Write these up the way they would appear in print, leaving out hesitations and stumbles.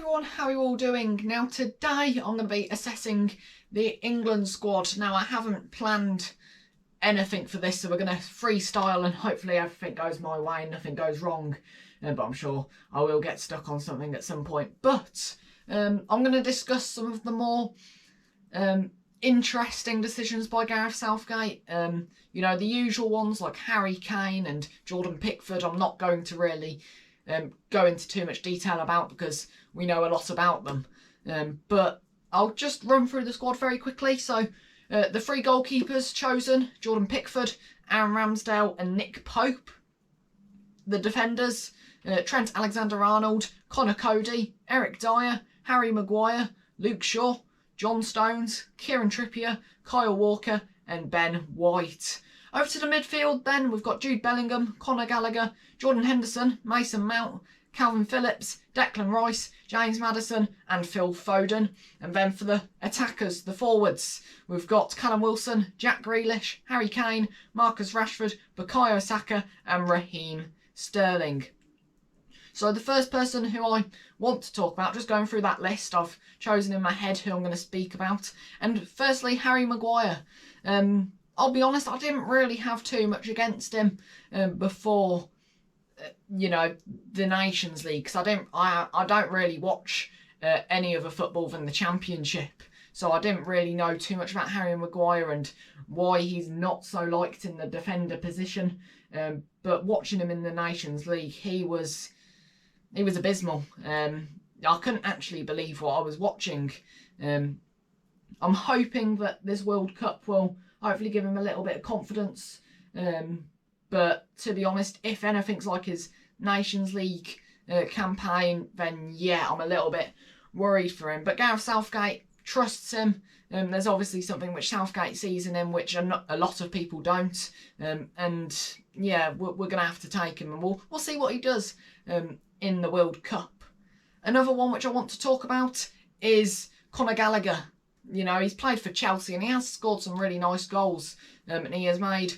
everyone, how are you all doing? Now today I'm going to be assessing the England squad. Now I haven't planned anything for this, so we're going to freestyle and hopefully everything goes my way and nothing goes wrong. But I'm sure I will get stuck on something at some point. But I'm going to discuss some of the more interesting decisions by Gareth Southgate. You know, the usual ones like Harry Kane and Jordan Pickford I'm not going to really go into too much detail about because we know a lot about them. But I'll just run through the squad very quickly. So the three goalkeepers chosen: Jordan Pickford, Aaron Ramsdale and Nick Pope. The defenders: Trent Alexander-Arnold, Connor Cody, Eric Dyer, Harry Maguire, Luke Shaw, John Stones, Kieran Trippier, Kyle Walker and Ben White. Over to the midfield then, we've got Jude Bellingham, Conor Gallagher, Jordan Henderson, Mason Mount, Calvin Phillips, Declan Rice, James Maddison and Phil Foden. And then for the attackers, the forwards, we've got Callum Wilson, Jack Grealish, Harry Kane, Marcus Rashford, Bukayo Saka and Raheem Sterling. So the first person who I want to talk about, just going through that list I've chosen in my head who I'm going to speak about. And firstly, Harry Maguire. I'll be honest, I didn't really have too much against him before, you know, the Nations League, because I don't really watch any other football than the Championship, so I didn't really know too much about Harry Maguire and why he's not so liked in the defender position. But watching him in the Nations League, he was abysmal. I couldn't actually believe what I was watching. I'm hoping that this World Cup will hopefully give him a little bit of confidence. But to be honest, if anything's like his Nations League campaign, then yeah, I'm a little bit worried for him. But Gareth Southgate trusts him. There's obviously something which Southgate sees in him, which a lot of people don't. And yeah, we're going to have to take him, and we'll see what he does in the World Cup. Another one which I want to talk about is Conor Gallagher. You know, he's played for Chelsea and he has scored some really nice goals. And he has made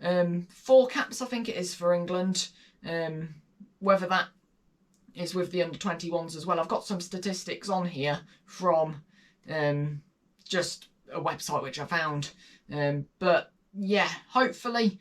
4 caps, I think it is, for England. Whether that is with the under-21s as well. I've got some statistics on here from just a website which I found. But yeah, hopefully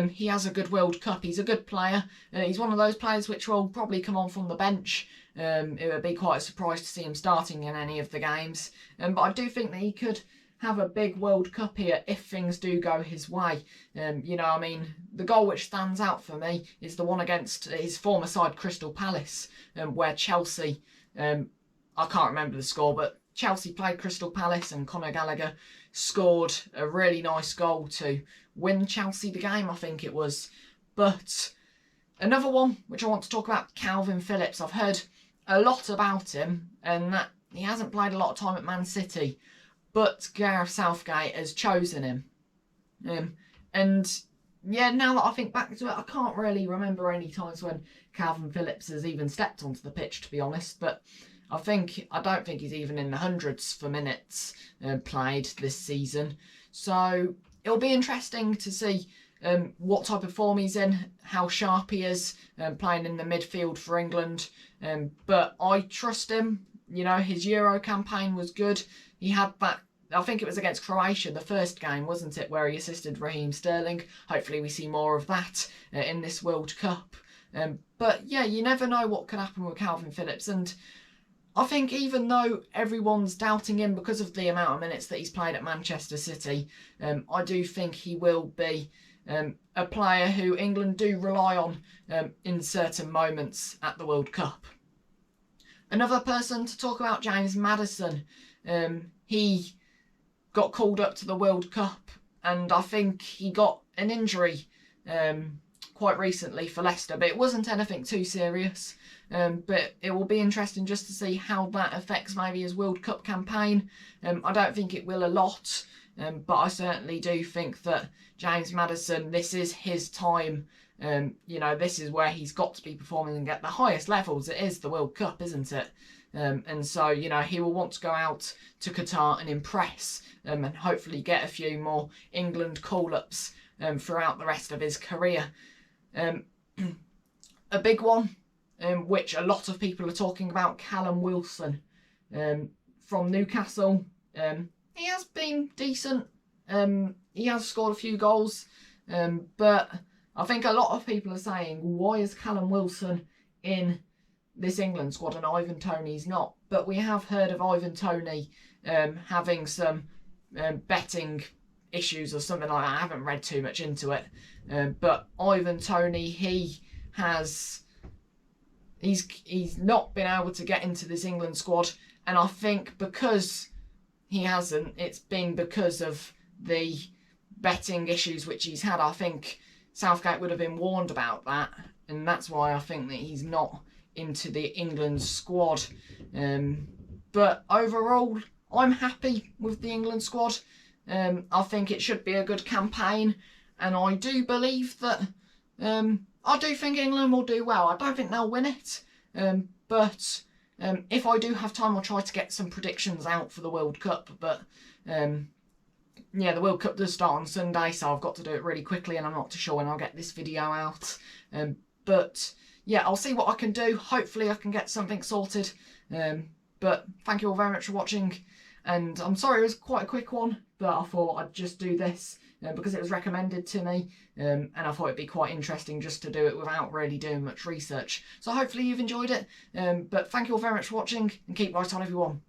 he has a good World Cup. He's a good player. He's one of those players which will probably come on from the bench. It would be quite a surprise to see him starting in any of the games. But I do think that he could have a big World Cup here if things do go his way. You know, I mean, the goal which stands out for me is the one against his former side, Crystal Palace, where Chelsea, I can't remember the score, but Chelsea played Crystal Palace and Conor Gallagher scored a really nice goal to win Chelsea the game, I think it was. But another one which I want to talk about, Calvin Phillips. I've heard a lot about him and that he hasn't played a lot of time at Man City, but Gareth Southgate has chosen him. And yeah, now that I think back to it, I can't really remember any times when Calvin Phillips has even stepped onto the pitch, to be honest. But I don't think he's even in the hundreds for minutes played this season. So it'll be interesting to see what type of form he's in, how sharp he is playing in the midfield for England. But I trust him. You know, his Euro campaign was good. He had that, I think it was against Croatia, the first game, wasn't it, where he assisted Raheem Sterling. Hopefully we see more of that in this World Cup. But yeah, you never know what could happen with Calvin Phillips. And I think even though everyone's doubting him because of the amount of minutes that he's played at Manchester City, I do think he will be a player who England do rely on in certain moments at the World Cup. Another person to talk about, James Maddison. He got called up to the World Cup and I think he got an injury quite recently for Leicester, but it wasn't anything too serious. But it will be interesting just to see how that affects maybe his World Cup campaign. I don't think it will a lot, but I certainly do think that James Maddison, this is his time. You know, this is where he's got to be performing and get the highest levels. It is the World Cup, isn't it? And so, you know, he will want to go out to Qatar and impress and hopefully get a few more England call-ups throughout the rest of his career. A big one which a lot of people are talking about, Callum Wilson from Newcastle. He has been decent. He has scored a few goals, but I think a lot of people are saying, why is Callum Wilson in this England squad and Ivan Toney's not? But we have heard of Ivan Toney having some betting issues or something like that. I haven't read too much into it, but Ivan Toney, he's not been able to get into this England squad, and I think because he hasn't, it's been because of the betting issues which he's had. I think Southgate would have been warned about that, and that's why I think that he's not into the England squad. But overall, I'm happy with the England squad. I think it should be a good campaign, and I do believe that I do think England will do well. I don't think they'll win it, but if I do have time, I'll try to get some predictions out for the World Cup. But yeah, the World Cup does start on Sunday, so I've got to do it really quickly, and I'm not too sure when I'll get this video out. But yeah, I'll see what I can do. Hopefully I can get something sorted. But thank you all very much for watching, and I'm sorry it was quite a quick one, but I thought I'd just do this because it was recommended to me, and I thought it'd be quite interesting just to do it without really doing much research. So hopefully you've enjoyed it, but thank you all very much for watching, and keep right on everyone.